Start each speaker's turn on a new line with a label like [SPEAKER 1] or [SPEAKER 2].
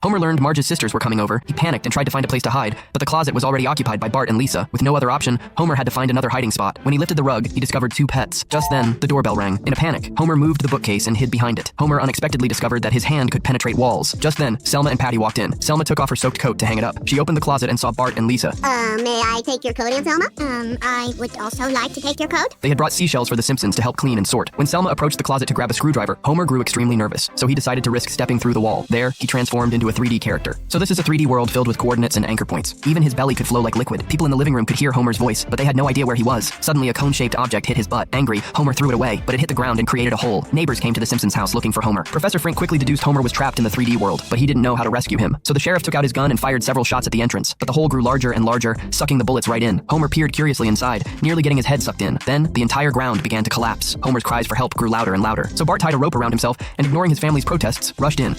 [SPEAKER 1] Homer learned Marge's sisters were coming over. He panicked and tried to find a place to hide, but the closet was already occupied by Bart and Lisa. With no other option, Homer had to find another hiding spot. When he lifted the rug, he discovered 2 pets. Just then, the doorbell rang. In a panic, Homer moved the bookcase and hid behind it. Homer unexpectedly discovered that his hand could penetrate walls. Just then, Selma and Patty walked in. Selma took off her soaked coat to hang it up. She opened the closet and saw Bart and Lisa.
[SPEAKER 2] May I take your coat, Aunt Selma? I would also like to take your coat.
[SPEAKER 1] They had brought seashells for the Simpsons to help clean and sort. When Selma approached the closet to grab a screwdriver, Homer grew extremely nervous, so he decided to risk stepping through the wall. There, he transformed into a 3D character. So this is a 3D world filled with coordinates and anchor points. Even his belly could flow like liquid. People in the living room could hear Homer's voice, but they had no idea where he was. Suddenly, a cone-shaped object hit his butt. Angry, Homer threw it away, but it hit the ground and created a hole. Neighbors came to the Simpsons' house looking for Homer. Professor Frink quickly deduced Homer was trapped in the 3D world, but he didn't know how to rescue him. So the sheriff took out his gun and fired several shots at the entrance, but the hole grew larger and larger, sucking the bullets right in. Homer peered curiously inside, nearly getting his head sucked in. Then, the entire ground began to collapse. Homer's cries for help grew louder and louder. So Bart tied a rope around himself and, ignoring his family's protests, rushed in.